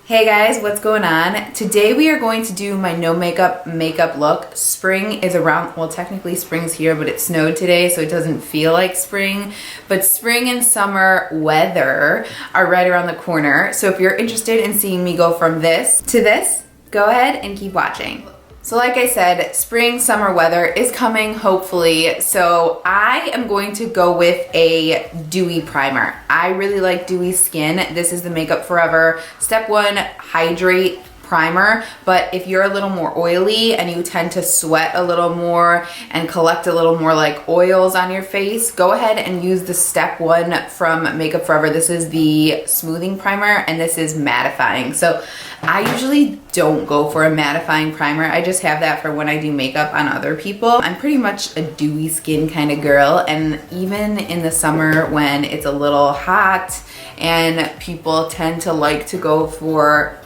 Hey guys, what's going on? Today we are going to do my no makeup look. Spring is around, well technically spring's here, but it snowed today so it doesn't feel like spring. But spring and summer weather are right around the corner. So if you're interested in seeing me go from this to this, go ahead and keep watching. So like I said, spring, summer weather is coming, hopefully. So I am going to go with a dewy primer. I really like dewy skin. This is the Makeup Forever Step 1 Hydrate Primer. But if you're a little more oily and you tend to sweat a little more and collect a little more like oils on your face, go ahead and use the Step 1 from Makeup Forever. This is the smoothing primer and this is mattifying. So I usually don't go for a mattifying primer. I just have that for when I do makeup on other people. I'm pretty much a dewy skin kind of girl, and even in the summer when it's a little hot and people tend to like to go for,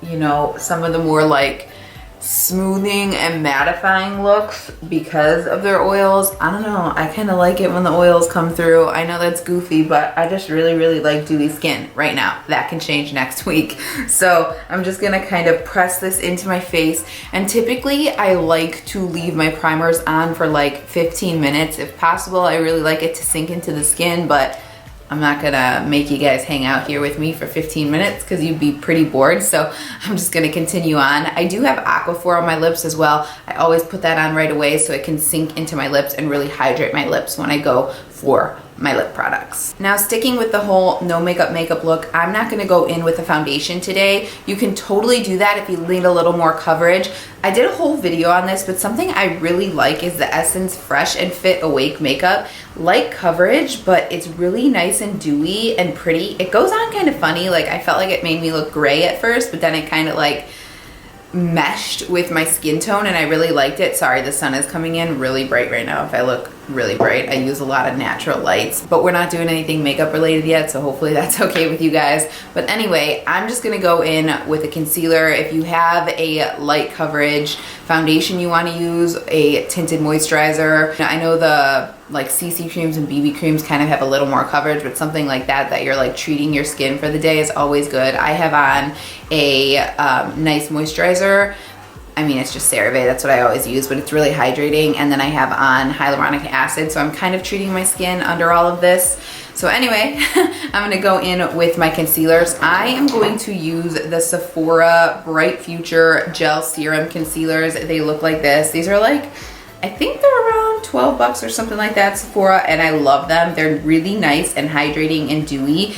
you know, some of the more like smoothing and mattifying looks because of their oils. I don't know, I kind of like it when the oils come through. I know that's goofy, but I just really like dewy skin right now. That can change next week. So I'm just gonna kind of press this into my face, and typically I like to leave my primers on for like 15 minutes if possible. I really like it to sink into the skin, but I'm not gonna make you guys hang out here with me for 15 minutes because you'd be pretty bored, so I'm just gonna continue on. I do have Aquaphor on my lips as well. I always put that on right away so it can sink into my lips and really hydrate my lips when I go for my lip products. Now, sticking with the whole no makeup look, I'm not gonna go in with a foundation today. You can totally do that if you need a little more coverage. I did a whole video on this, but something I really like is the Essence Fresh and Fit Awake makeup. Light coverage, but it's really nice and dewy and pretty. It goes on kind of funny, like I felt like it made me look gray at first, but then it kind of like meshed with my skin tone and I really liked it. Sorry, the sun is coming in really bright right now. If I look really bright, I use a lot of natural lights, but we're not doing anything makeup related yet, so hopefully that's okay with you guys. But anyway, I'm just gonna go in with a concealer. If you have a light coverage foundation you want to use, a tinted moisturizer. I know the like CC creams and BB creams kind of have a little more coverage, but something like that you're like treating your skin for the day is always good. I have on a nice moisturizer. I mean, it's just CeraVe, that's what I always use, but it's really hydrating. And then I have on hyaluronic acid, so I'm kind of treating my skin under all of this. So anyway, I'm gonna go in with my concealers. I am going to use the Sephora Bright Future Gel Serum Concealers. They look like this. These are like, I think they're around 12 bucks or something like that, Sephora, and I love them. They're really nice and hydrating and dewy.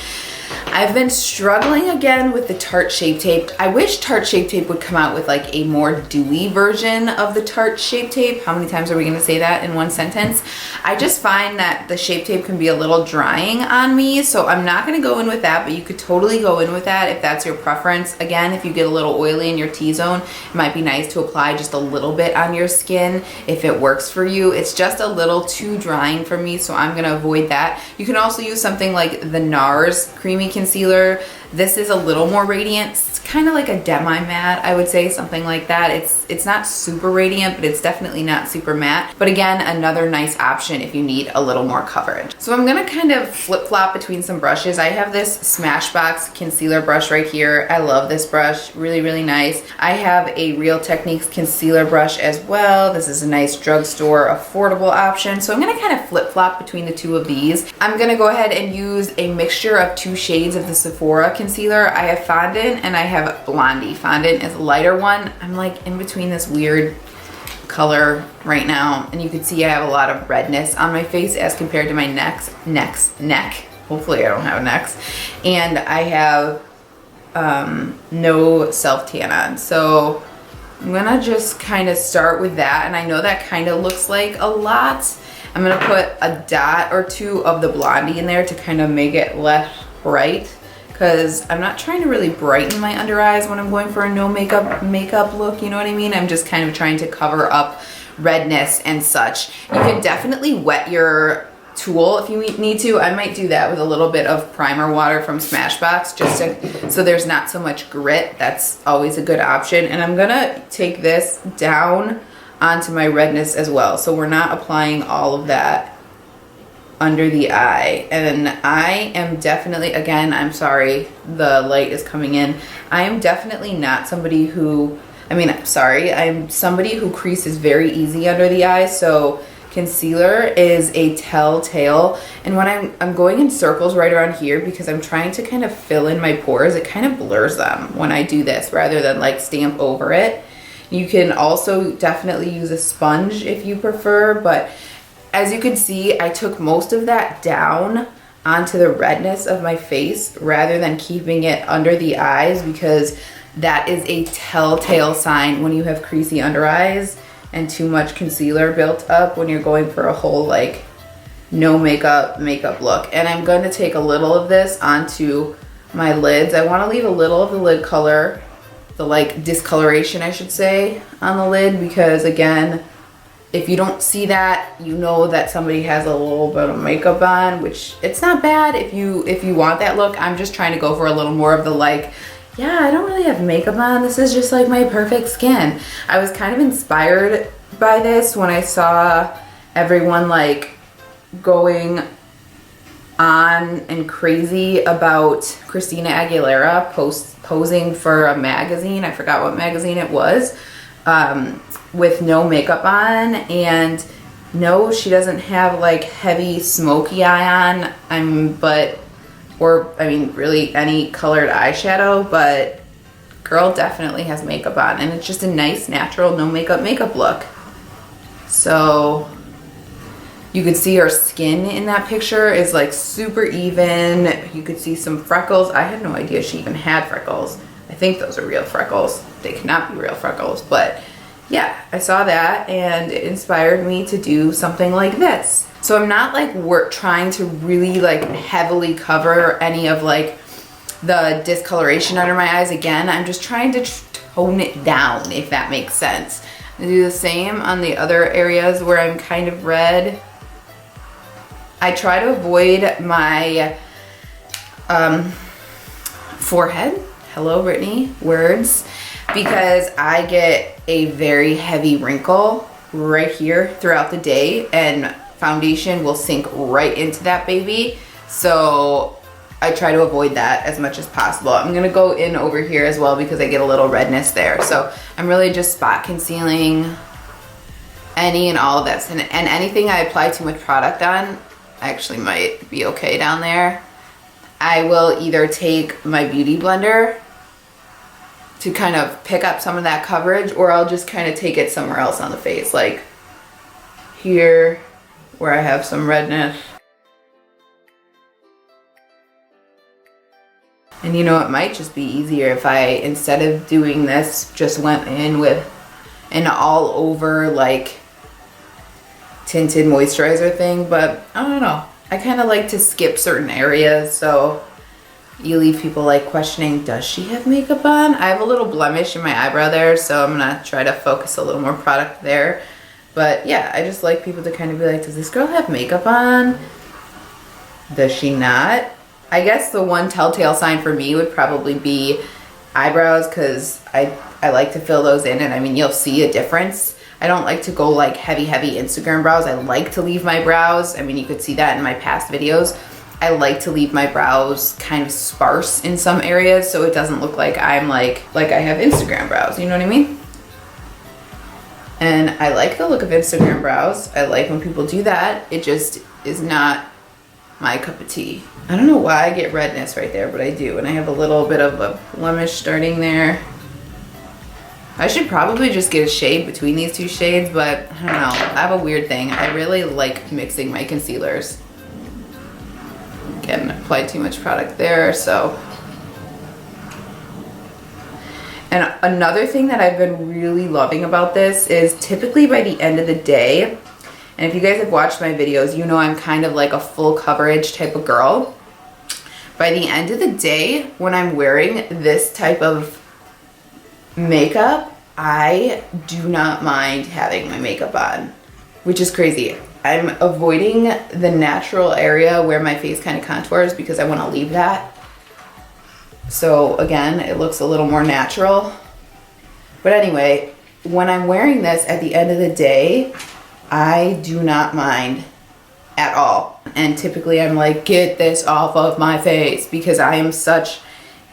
I've been struggling again with the Tarte Shape Tape. I wish Tarte Shape Tape would come out with like a more dewy version of the Tarte Shape Tape. How many times are we gonna say that in one sentence? I just find that the Shape Tape can be a little drying on me, so I'm not gonna go in with that, but you could totally go in with that if that's your preference. Again, if you get a little oily in your T-zone, it might be nice to apply just a little bit on your skin if it works for you. It's just a little too drying for me, so I'm gonna avoid that. You can also use something like the NARS Creamy Concealer. This is a little more radiant. It's kind of like a demi-matte, I would say, something like that. It's not super radiant, but it's definitely not super matte. But again, another nice option if you need a little more coverage. So I'm gonna kind of flip-flop between some brushes. I have this Smashbox concealer brush right here. I love this brush, really nice. I have a Real Techniques concealer brush as well. This is a nice drugstore affordable option. So I'm gonna kind of flip-flop between the two of these. I'm gonna go ahead and use a mixture of two shades of the Sephora concealer. I have Fondant and I have Blondie. Fondant is a lighter one. I'm like in between this weird color right now, and you can see I have a lot of redness on my face as compared to my neck. Hopefully I don't have necks. And I have no self tan on. So I'm gonna just kind of start with that, and I know that kind of looks like a lot. I'm gonna put a dot or two of the Blondie in there to kind of make it less bright, because I'm not trying to really brighten my under eyes when I'm going for a no makeup look, you know what I mean? I'm just kind of trying to cover up redness and such. You can definitely wet your tool if you need to. I might do that with a little bit of primer water from Smashbox just so there's not so much grit. That's always a good option. And I'm gonna take this down onto my redness as well. So we're not applying all of that under the eye. And I am definitely, again, I'm sorry, the light is coming in. I am definitely not somebody who, I'm somebody who creases very easy under the eye. So concealer is a telltale. And when I'm going in circles right around here because I'm trying to kind of fill in my pores, it kind of blurs them when I do this rather than like stamp over it. You can also definitely use a sponge if you prefer, but as you can see, I took most of that down onto the redness of my face rather than keeping it under the eyes, because that is a telltale sign when you have creasy under eyes and too much concealer built up when you're going for a whole like no makeup look. And I'm going to take a little of this onto my lids. I want to leave a little of the lid color, the like discoloration I should say, on the lid, because again, if you don't see that, you know that somebody has a little bit of makeup on, which it's not bad if you want that look. I'm just trying to go for a little more of the like, yeah, I don't really have makeup on. This is just like my perfect skin. I was kind of inspired by this when I saw everyone like going on and crazy about Christina Aguilera posing for a magazine. I forgot what magazine it was. With no makeup on, and no, she doesn't have like heavy smoky eye on, really any colored eyeshadow, but girl definitely has makeup on, and it's just a nice natural no makeup look. So you could see her skin in that picture is like super even. You could see some freckles. I had no idea she even had freckles. I think those are real freckles. They cannot be real freckles, but yeah, I saw that and it inspired me to do something like this. So I'm not like trying to really like heavily cover any of like the discoloration under my eyes. Again, I'm just trying to tone it down, if that makes sense. I do the same on the other areas where I'm kind of red. I try to avoid my forehead. Hello, Brittany. Words. Because I get a very heavy wrinkle right here throughout the day, and foundation will sink right into that baby. So I try to avoid that as much as possible. I'm gonna go in over here as well because I get a little redness there. So I'm really just spot concealing any and all of this. And anything I apply too much product on actually might be okay down there. I will either take my beauty blender to kind of pick up some of that coverage, or I'll just kind of take it somewhere else on the face, like here where I have some redness. And you know, it might just be easier if I, instead of doing this, just went in with an all over like tinted moisturizer thing, but I don't know. I kind of like to skip certain areas, so you leave people like questioning, does she have makeup on? I have a little blemish in my eyebrow there, so I'm gonna try to focus a little more product there. But yeah, I just like people to kind of be like, does this girl have makeup on? Does she not? I guess the one telltale sign for me would probably be eyebrows, because I like to fill those in, and I mean, you'll see a difference. I don't like to go like heavy Instagram brows. I like to leave my brows. I mean, you could see that in my past videos. I like to leave my brows kind of sparse in some areas so it doesn't look like I'm like I have Instagram brows, you know what I mean? And I like the look of Instagram brows. I like when people do that. It just is not my cup of tea. I don't know why I get redness right there, but I do. And I have a little bit of a blemish starting there. I should probably just get a shade between these two shades, but I don't know. I have a weird thing. I really like mixing my concealers. Again, applied too much product there, so. And another thing that I've been really loving about this is typically by the end of the day, and if you guys have watched my videos, you know I'm kind of like a full coverage type of girl. By the end of the day, when I'm wearing this type of makeup, I do not mind having my makeup on, which is crazy. I'm avoiding the natural area where my face kind of contours because I want to leave that. So again, it looks a little more natural. But anyway, when I'm wearing this at the end of the day, I do not mind at all. And typically I'm like, get this off of my face, because I am such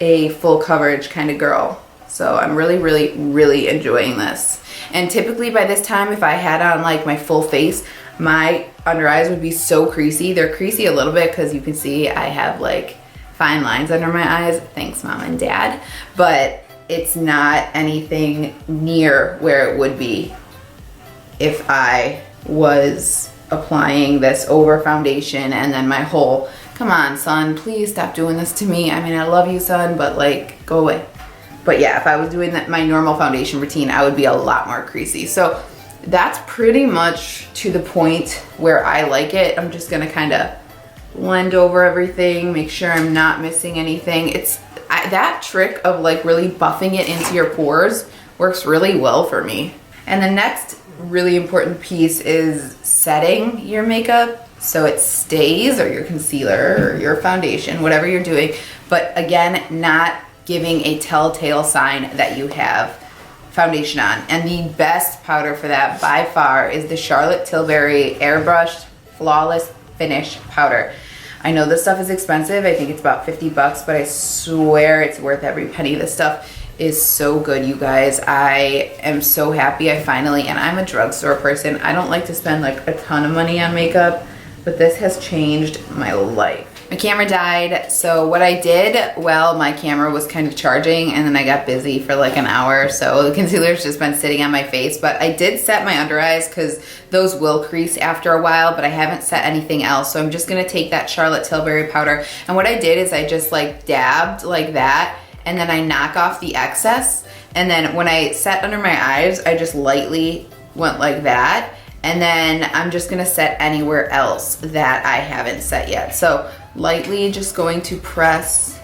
a full coverage kind of girl. So I'm really, really, really enjoying this. And typically by this time, if I had on like my full face, my under eyes would be so creasy. They're creasy a little bit because you can see I have like fine lines under my eyes. Thanks, mom and dad. But it's not anything near where it would be if I was applying this over foundation and then my whole, come on son, please stop doing this to me. I mean, I love you son, but like, go away. But yeah, if I was doing that, my normal foundation routine, I would be a lot more creasy. So that's pretty much to the point where I like it. I'm just gonna kind of blend over everything, make sure I'm not missing anything. That trick of like really buffing it into your pores works really well for me. And the next really important piece is setting your makeup so it stays, or your concealer or your foundation, whatever you're doing, but again, not giving a telltale sign that you have foundation on. And the best powder for that by far is the Charlotte Tilbury Airbrushed Flawless Finish Powder. I know this stuff is expensive. I think it's about 50 bucks, but I swear it's worth every penny. This stuff is so good, you guys. I am so happy I finally, and I'm a drugstore person. I don't like to spend like a ton of money on makeup, but this has changed my life. My camera died, so what I did, well, my camera was kind of charging and then I got busy for like an hour, so the concealer's just been sitting on my face, but I did set my under eyes because those will crease after a while, but I haven't set anything else, so I'm just gonna take that Charlotte Tilbury powder, and what I did is I just like dabbed like that, and then I knock off the excess, and then when I set under my eyes, I just lightly went like that, and then I'm just gonna set anywhere else that I haven't set yet. So lightly just going to press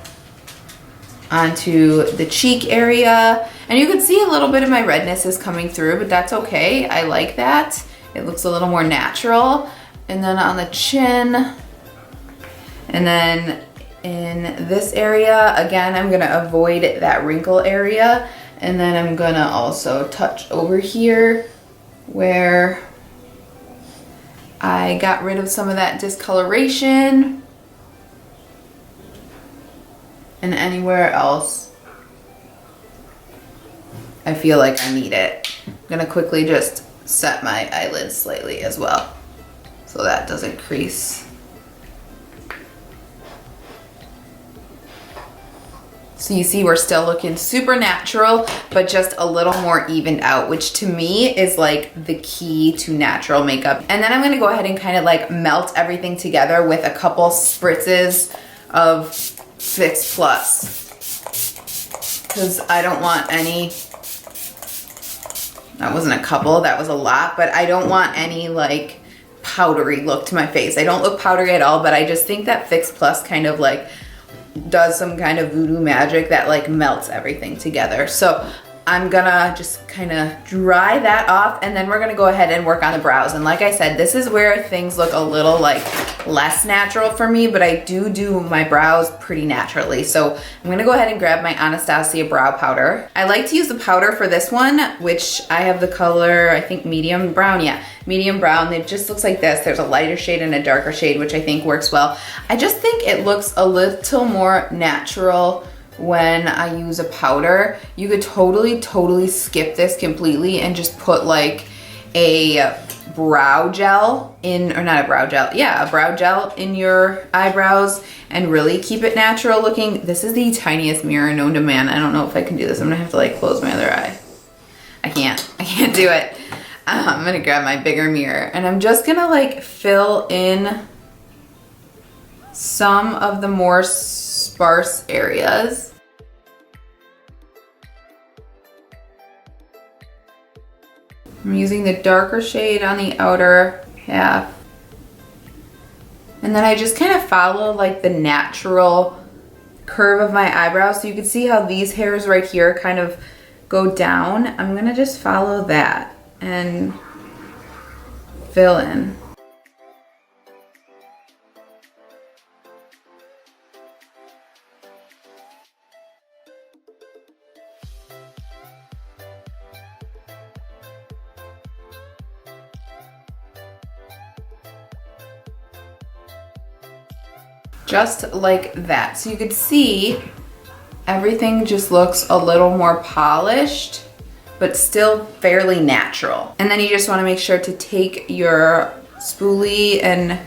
onto the cheek area, and you can see a little bit of my redness is coming through, but that's okay. I like that. It looks a little more natural. And then on the chin, and then in this area, again, I'm gonna avoid that wrinkle area, and then I'm gonna also touch over here where I got rid of some of that discoloration, and anywhere else I feel like I need it. I'm gonna quickly just set my eyelids slightly as well so that doesn't crease. So you see we're still looking super natural, but just a little more evened out, which to me is like the key to natural makeup. And then I'm gonna go ahead and kind of like melt everything together with a couple spritzes of Fix Plus, because I don't want any, that wasn't a couple, that was a lot, but I don't want any like powdery look to my face. I don't look powdery at all, but I just think that Fix Plus kind of like does some kind of voodoo magic that like melts everything together. So I'm gonna just kind of dry that off, and then we're gonna go ahead and work on the brows. And like I said, this is where things look a little like less natural for me, but I do my brows pretty naturally. So I'm gonna go ahead and grab my Anastasia brow powder. I like to use the powder for this one, which I have the color, I think medium brown, yeah, medium brown. It just looks like this. There's a lighter shade and a darker shade, which I think works well. I just think it looks a little more natural when I use a powder. You could totally skip this completely and just put like a brow gel in, or not a brow gel, yeah, a brow gel in your eyebrows and really keep it natural looking. This is the tiniest mirror known to man. I don't know if I can do this. I'm gonna have to like close my other eye. I can't do it. I'm gonna grab my bigger mirror and I'm just gonna like fill in some of the more sparse areas. I'm using the darker shade on the outer half. And then I just kind of follow like the natural curve of my eyebrows. So you can see how these hairs right here kind of go down. I'm gonna just follow that and fill in. just like that. So you could see everything just looks a little more polished, but still fairly natural. And then you just wanna make sure to take your spoolie and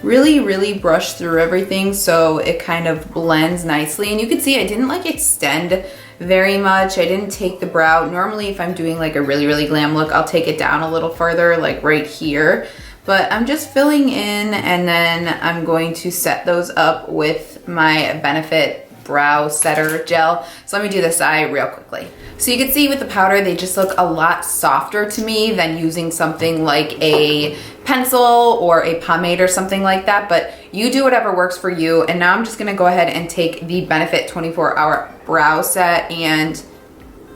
really brush through everything so it kind of blends nicely. And you can see I didn't like extend very much. I didn't take the brow. Normally if I'm doing like a really glam look, I'll take it down a little further, like right here. But I'm just filling in, and then I'm going to set those up with my Benefit brow setter gel. So let me do this eye real quickly. So you can see with the powder, they just look a lot softer to me than using something like a pencil or a pomade or something like that, but you do whatever works for you. And now I'm just gonna go ahead and take the Benefit 24-hour brow set, and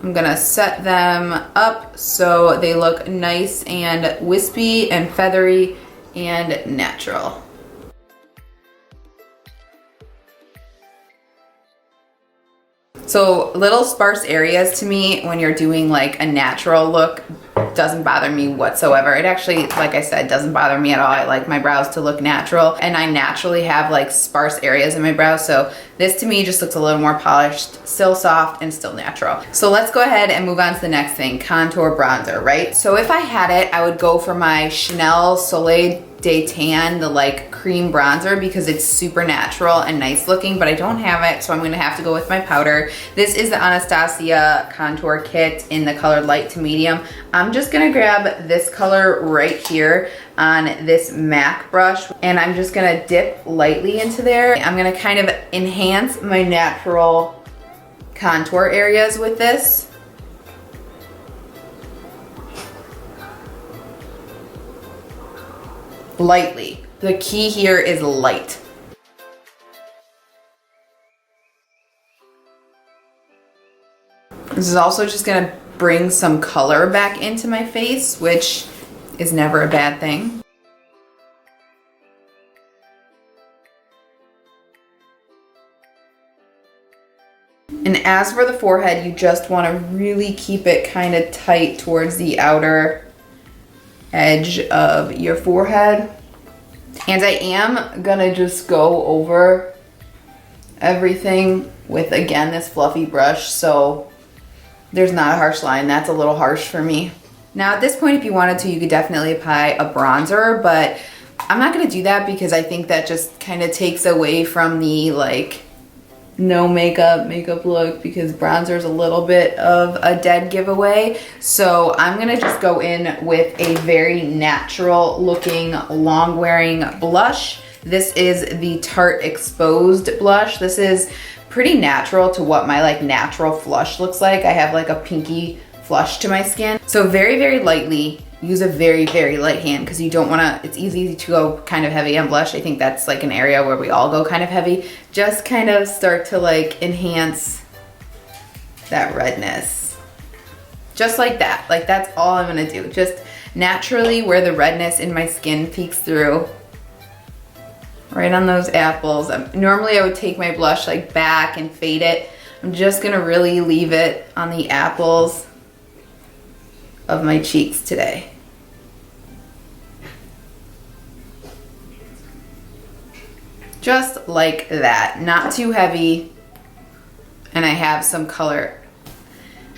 I'm gonna set them up so they look nice and wispy and feathery and natural. So little sparse areas to me when you're doing like a natural look doesn't bother me whatsoever. It actually, like I said, doesn't bother me at all. I like my brows to look natural, and I naturally have like sparse areas in my brows. So this to me just looks a little more polished, still soft and still natural. So let's go ahead and move on to the next thing, contour bronzer, right? So if I had it, I would go for my Chanel Soleil de Tan, the like cream bronzer, because it's super natural and nice looking, but I don't have it, so I'm gonna have to go with my powder. This is the Anastasia contour kit in the color light to medium. I'm just gonna grab this color right here on this MAC brush, and I'm just gonna dip lightly into there. I'm gonna kind of enhance my natural contour areas with this. Lightly. The key here is light. This is also just gonna bring some color back into my face, which is never a bad thing. And as for the forehead, you just wanna really keep it kind of tight towards the outer edge of your forehead. And I am gonna just go over everything with, again, this fluffy brush, so there's not a harsh line. That's a little harsh for me. Now at this point, if you wanted to, you could definitely apply a bronzer, but I'm not gonna do that because I think that just kind of takes away from the like no makeup look, because bronzer is a little bit of a dead giveaway. So I'm gonna just go in with a very natural looking long wearing blush. This is the Tarte Exposed blush. This is pretty natural to what my like natural flush looks like. I have like a pinky flush to my skin. So very lightly, use a very light hand, because you don't wanna, it's easy to go kind of heavy on blush. I think that's like an area where we all go kind of heavy. Just kind of start to like enhance that redness. Just like that. Like that's all I'm gonna do. Just naturally where the redness in my skin peeks through. Right on those apples. Normally I would take my blush like back and fade it. I'm just gonna really leave it on the apples of my cheeks today. Just like that, not too heavy. And I have some color.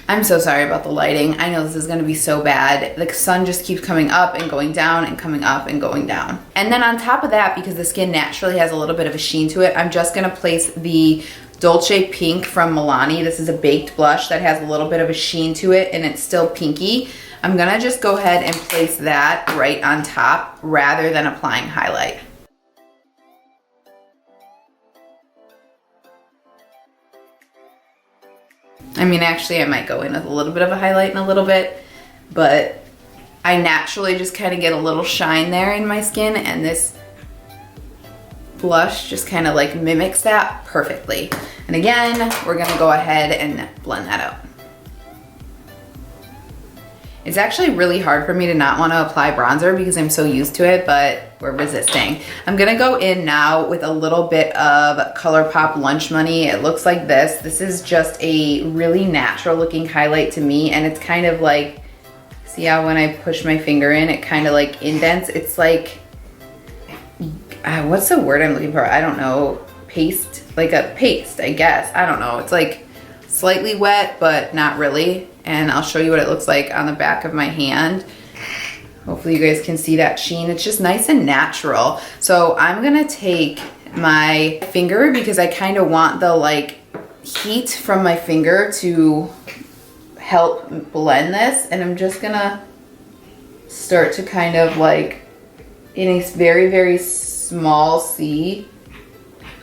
I'm so sorry about the lighting. I know this is gonna be so bad. The sun just keeps coming up and going down and coming up and going down. And then on top of that, because the skin naturally has a little bit of a sheen to it, I'm just gonna place the Dolce Pink from Milani. This is a baked blush that has a little bit of a sheen to it and it's still pinky. I'm gonna just go ahead and place that right on top rather than applying highlight. I mean, actually I might go in with a little bit of a highlight in a little bit, but I naturally just kind of get a little shine there in my skin, and this blush just kind of like mimics that perfectly. And again, we're gonna go ahead and blend that out. It's actually really hard for me to not want to apply bronzer because I'm so used to it, but we're resisting. I'm gonna go in now with a little bit of ColourPop Lunch Money. It looks like this. This is just a really natural looking highlight to me, and it's kind of like, see how when I push my finger in, it kind of like indents. It's like what's the word I'm looking for? I don't know. Paste, like a paste, I guess. I don't know. It's like slightly wet, but not really. And I'll show you what it looks like on the back of my hand. Hopefully you guys can see that sheen. It's just nice and natural. So I'm gonna take my finger because I kind of want the like heat from my finger to help blend this. And I'm just gonna start to kind of like, in a very, very small C,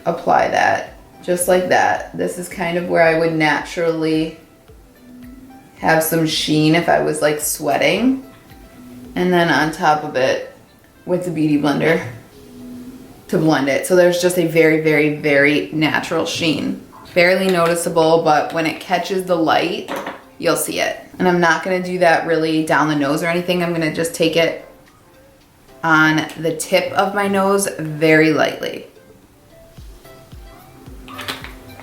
apply that, just like that. This is kind of where I would naturally have some sheen if I was like sweating. And then on top of it with the Beauty Blender to blend it. So there's just a very, very, very natural sheen. Barely noticeable, but when it catches the light, you'll see it. And I'm not gonna do that really down the nose or anything. I'm gonna just take it on the tip of my nose very lightly.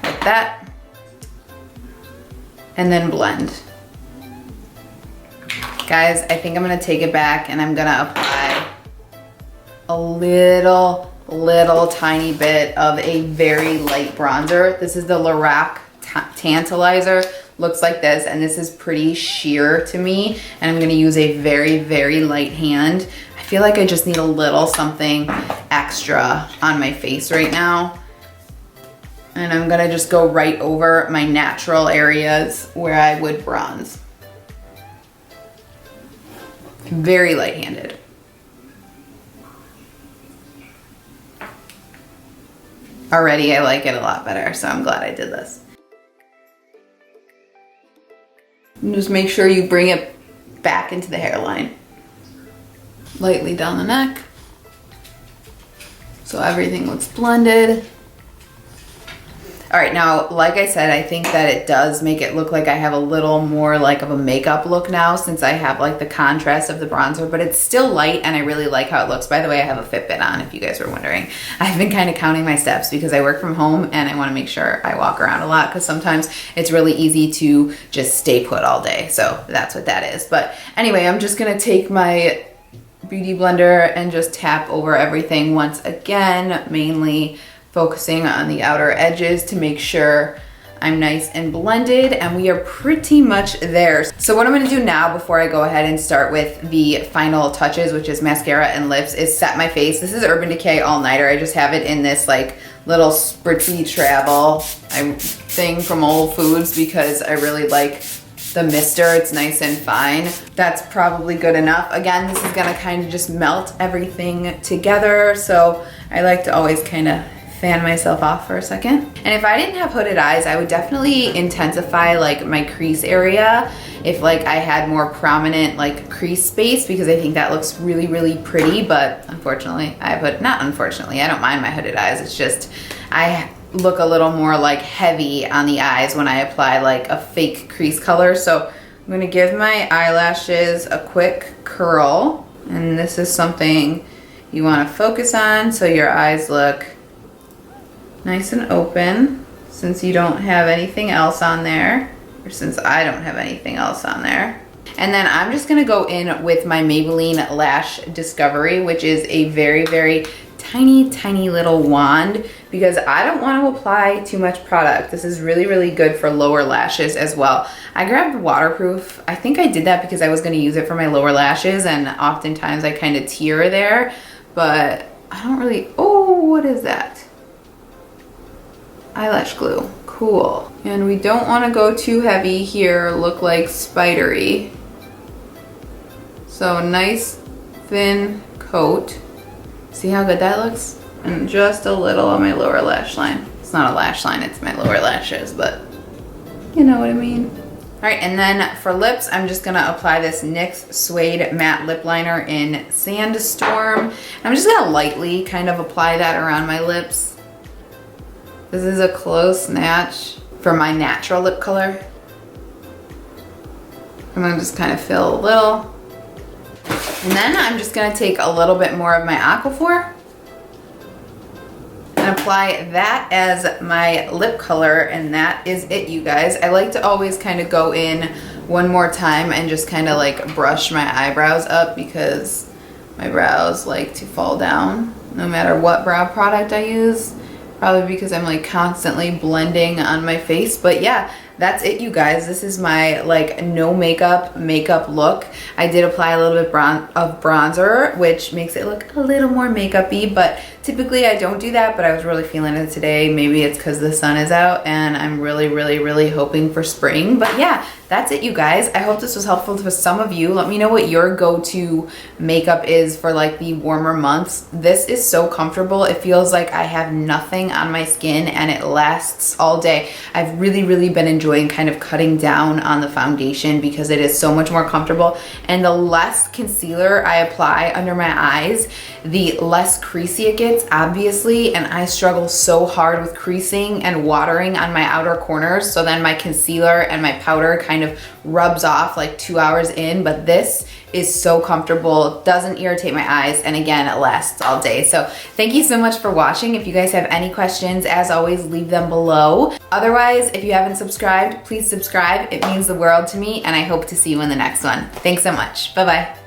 Like that. And then blend. Guys, I think I'm gonna take it back and I'm gonna apply a little tiny bit of a very light bronzer. This is the Lorac Tantalizer. Looks like this, and this is pretty sheer to me. And I'm gonna use a very, very light hand. I feel like I just need a little something extra on my face right now. And I'm gonna just go right over my natural areas where I would bronze. Very light-handed. Already I like it a lot better, so I'm glad I did this. And just make sure you bring it back into the hairline. Lightly down the neck. So everything looks blended. All right, now, like I said, I think that it does make it look like I have a little more like of a makeup look now since I have like the contrast of the bronzer, but it's still light and I really like how it looks. By the way, I have a Fitbit on if you guys were wondering. I've been kind of counting my steps because I work from home and I want to make sure I walk around a lot because sometimes it's really easy to just stay put all day. So that's what that is. But anyway, I'm just going to take my Beauty Blender and just tap over everything once again, mainly focusing on the outer edges to make sure I'm nice and blended, and we are pretty much there. So what I'm gonna do now before I go ahead and start with the final touches, which is mascara and lips, is set my face. This is Urban Decay All Nighter. I just have it in this like little spritzy travel thing from Whole Foods because I really like the mister. It's nice and fine. That's probably good enough. Again, this is gonna kind of just melt everything together. So I like to always kind of fan myself off for a second. And if I didn't have hooded eyes, I would definitely intensify like my crease area if like I had more prominent like crease space, because I think that looks really, really pretty. But unfortunately, not unfortunately, I don't mind my hooded eyes. It's just, I look a little more like heavy on the eyes when I apply like a fake crease color. So I'm gonna give my eyelashes a quick curl. And this is something you wanna focus on so your eyes look nice and open, since you don't have anything else on there, or since I don't have anything else on there. And then I'm just gonna go in with my Maybelline Lash Discovery, which is a very, very tiny, tiny little wand, because I don't wanna apply too much product. This is really, really good for lower lashes as well. I grabbed waterproof. I think I did that because I was gonna use it for my lower lashes, and oftentimes I kind of tear there, but I don't really, oh, what is that? Eyelash glue, cool. And we don't want to go too heavy here, look like spidery. So nice thin coat. See how good that looks? And just a little on my lower lash line. It's not a lash line, it's my lower lashes, but you know what I mean. All right, and then for lips, I'm just gonna apply this NYX Suede Matte Lip Liner in Sandstorm. I'm just gonna lightly kind of apply that around my lips. This is a close match for my natural lip color. I'm gonna just kind of fill a little. And then I'm just gonna take a little bit more of my Aquaphor and apply that as my lip color, and that is it, you guys. I like to always kind of go in one more time and just kind of like brush my eyebrows up because my brows like to fall down no matter what brow product I use. Probably because I'm like constantly blending on my face. But yeah, that's it, you guys. This is my like no makeup look. I did apply a little bit of bronzer, which makes it look a little more makeup-y, but typically I don't do that, but I was really feeling it today. Maybe it's because the sun is out and I'm really hoping for spring. But yeah, that's it, you guys. I hope this was helpful to some of you. Let me know what your go-to makeup is for like the warmer months. This is so comfortable. It feels like I have nothing on my skin and it lasts all day. I've really been enjoying kind of cutting down on the foundation because it is so much more comfortable. And the less concealer I apply under my eyes, the less creasy it gets, obviously. And I struggle so hard with creasing and watering on my outer corners. So then my concealer and my powder kind of rubs off like 2 hours in, but this is so comfortable, doesn't irritate my eyes, and again, it lasts all day. So thank you so much for watching. If you guys have any questions, as always, leave them below. Otherwise, if you haven't subscribed, please subscribe. It means the world to me, and I hope to see you in the next one. Thanks so much. Bye-bye.